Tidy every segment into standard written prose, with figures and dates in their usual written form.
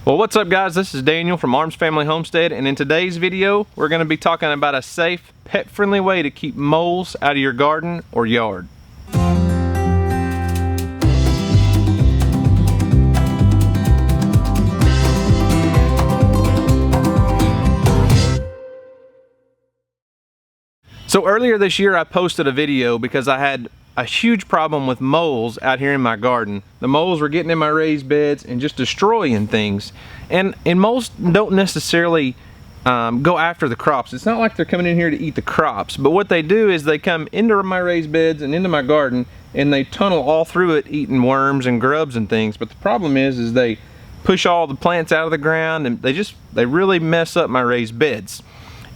Well, what's up guys, this is Daniel from Arms Family Homestead, and in today's video we're going to be talking about a safe, pet-friendly way to keep moles out of your garden or yard. So earlier this year I posted a video because I had a huge problem with moles out here in my garden. The moles were getting in my raised beds and just destroying things. And moles don't necessarily go after the crops. It's not like they're coming in here to eat the crops, but what they do is they come into my raised beds and into my garden and they tunnel all through it eating worms and grubs and things. But the problem is they push all the plants out of the ground and they really mess up my raised beds.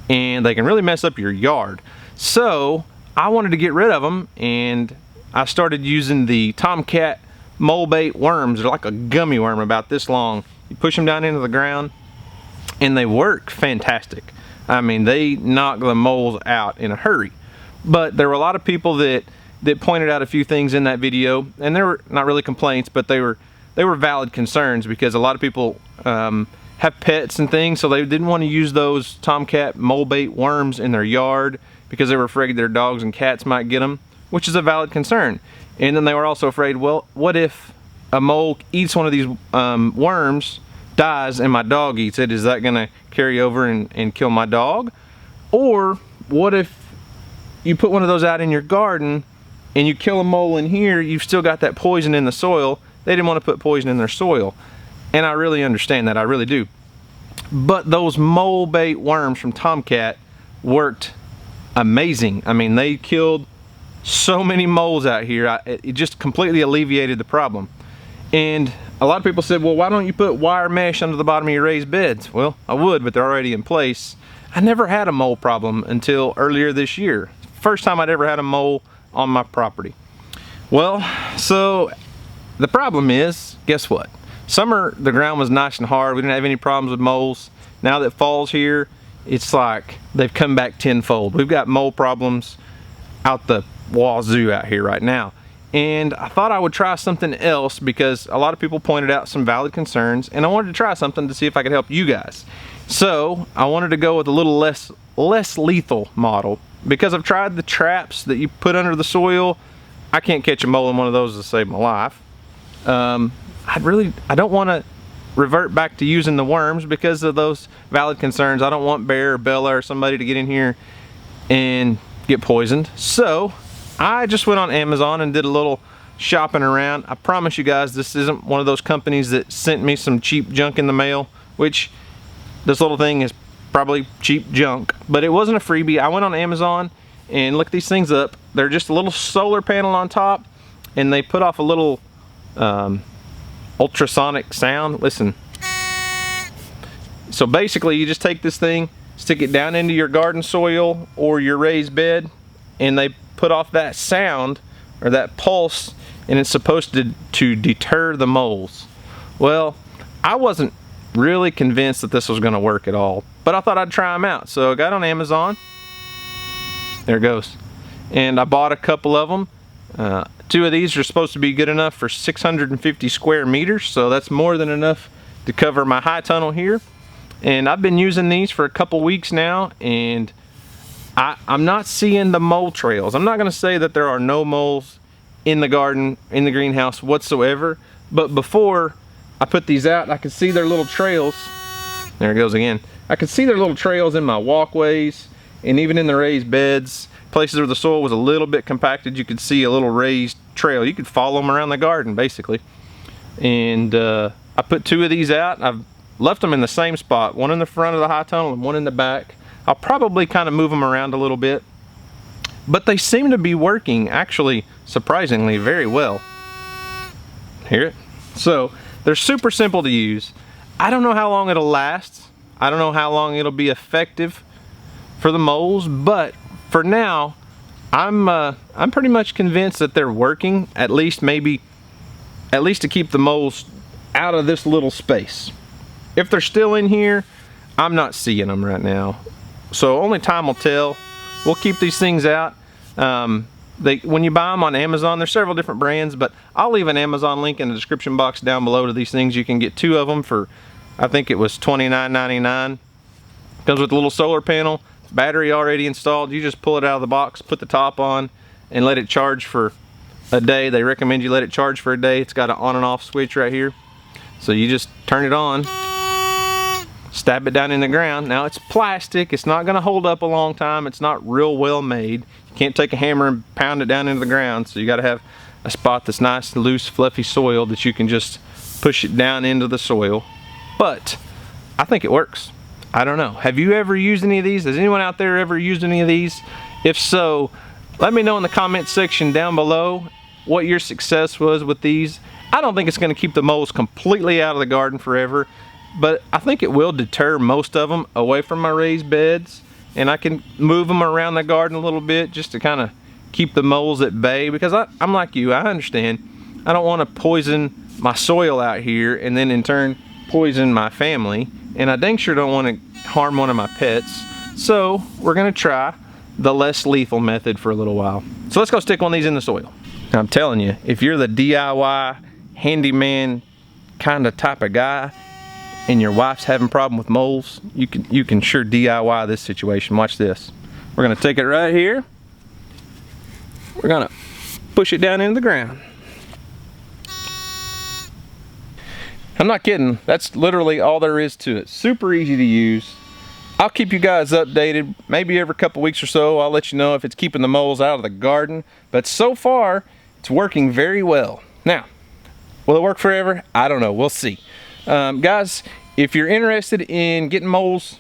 And they can really mess up your yard. So I wanted to get rid of them, and I started using the Tomcat mole bait worms. They're like a gummy worm about this long. You push them down into the ground and they work fantastic. I mean, they knock the moles out in a hurry. But there were a lot of people that pointed out a few things in that video, and they were not really complaints, but they were valid concerns, because a lot of people have pets and things, so they didn't want to use those Tomcat mole bait worms in their yard because they were afraid their dogs and cats might get them, which is a valid concern. And then they were also afraid, well, what if a mole eats one of these worms, dies, and my dog eats it? Is that gonna carry over and kill my dog? Or what if you put one of those out in your garden and you kill a mole in here, you've still got that poison in the soil. They didn't want to put poison in their soil. And I really understand that, I really do. But those mole bait worms from Tomcat worked amazing. I mean, they killed so many moles out here. It just completely alleviated the problem. And a lot of people said, well, why don't you put wire mesh under the bottom of your raised beds? Well, I would, but they're already in place. I never had a mole problem until earlier this year. First time I'd ever had a mole on my property. Well, so the problem is, guess what? Summer, the ground was nice and hard. We didn't have any problems with moles. Now that fall's here, it's like they've come back tenfold. We've got mole problems out the wazoo out here right now. And I thought I would try something else because a lot of people pointed out some valid concerns, and I wanted to try something to see if I could help you guys. So I wanted to go with a little less lethal model, because I've tried the traps that you put under the soil. I can't catch a mole in one of those to save my life. I don't want to revert back to using the worms because of those valid concerns. I don't want Bear or Bella or somebody to get in here and get poisoned. So I just went on Amazon and did a little shopping around. I promise you guys, this isn't one of those companies that sent me some cheap junk in the mail, which this little thing is probably cheap junk, but it wasn't a freebie. I went on Amazon and looked these things up. They're just a little solar panel on top, and they put off a little ultrasonic sound. Listen. So basically you just take this thing, stick it down into your garden soil or your raised bed, and they put off that sound or that pulse, and it's supposed to deter the moles. Well, I wasn't really convinced that this was going to work at all, but I thought I'd try them out. So I got on Amazon. There it goes. And I bought a couple of them. Two of these are supposed to be good enough for 650 square meters, so that's more than enough to cover my high tunnel here. And I've been using these for a couple weeks now, and I'm not seeing the mole trails. I'm not going to say that there are no moles in the garden, in the greenhouse whatsoever, but before I put these out, I could see their little trails. There it goes again. I could see their little trails in my walkways and even in the raised beds. Places where the soil was a little bit compacted, you could see a little raised trail. You could follow them around the garden basically. And I put two of these out. I've left them in the same spot, one in the front of the high tunnel and one in the back. I'll probably kind of move them around a little bit, but they seem to be working actually surprisingly very well. Hear it? So they're super simple to use. I don't know how long it'll last. I don't know how long it'll be effective for the moles, but for now, I'm pretty much convinced that they're working, at least to keep the moles out of this little space. If they're still in here, I'm not seeing them right now. So only time will tell. We'll keep these things out. When you buy them on Amazon, there's several different brands, but I'll leave an Amazon link in the description box down below to these things. You can get two of them for I think it was $29.99. Comes with a little solar panel, battery already installed. You just pull it out of the box, put the top on, and let it charge for a day. They recommend you let it charge for a day. It's got an on and off switch right here. So you just turn it on, stab it down in the ground. Now it's plastic, it's not gonna hold up a long time. It's not real well made. You can't take a hammer and pound it down into the ground. So you gotta have a spot that's nice, loose, fluffy soil that you can just push it down into the soil. But I think it works. I don't know. Have you ever used any of these? Has anyone out there ever used any of these? If so, let me know in the comment section down below what your success was with these. I don't think it's going to keep the moles completely out of the garden forever, but I think it will deter most of them away from my raised beds, and I can move them around the garden a little bit just to kind of keep the moles at bay, because I'm like you, I understand. I don't want to poison my soil out here and then in turn poison my family, and I dang sure don't want to harm one of my pets. So we're going to try the less lethal method for a little while. So let's go stick one of these in the soil. Now, I'm telling you, if you're the DIY handyman kind of type of guy and your wife's having a problem with moles, you can sure DIY this situation. Watch this. We're going to take it right here. We're going to push it down into the ground. I'm not kidding. That's literally all there is to it. Super easy to use. I'll keep you guys updated. Maybe every couple weeks or so I'll let you know if it's keeping the moles out of the garden. But so far, it's working very well. Now, will it work forever? I don't know. We'll see. Guys, if you're interested in getting moles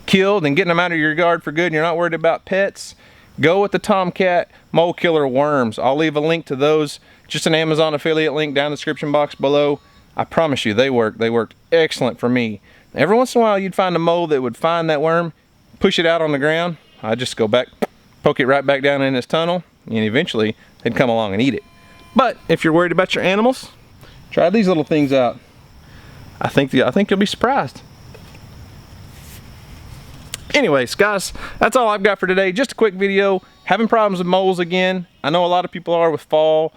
killed and getting them out of your yard for good and you're not worried about pets, go with the Tomcat Mole Killer Worms. I'll leave a link to those. Just an Amazon affiliate link down in the description box below. I promise you, they work. They worked excellent for me. Every once in a while, you'd find a mole that would find that worm, push it out on the ground. I'd just go back, poke it right back down in this tunnel, and eventually they'd come along and eat it. But if you're worried about your animals, try these little things out. I think you'll be surprised. Anyways, guys, that's all I've got for today. Just a quick video. Having problems with moles again. I know a lot of people are with fall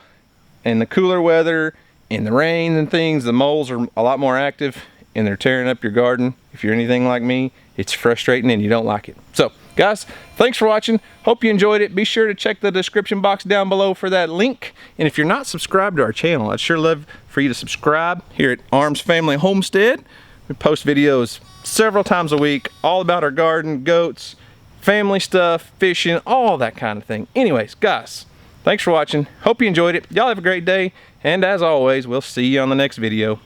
and the cooler weather and the rain and things. The moles are a lot more active and they're tearing up your garden. If you're anything like me, it's frustrating and you don't like it. So, guys, thanks for watching. Hope you enjoyed it. Be sure to check the description box down below for that link. And if you're not subscribed to our channel, I'd sure love for you to subscribe here at Arms Family Homestead. We post videos several times a week, all about our garden, goats, family stuff, fishing, all that kind of thing. Anyways, guys, thanks for watching. Hope you enjoyed it. Y'all have a great day. And as always, we'll see you on the next video.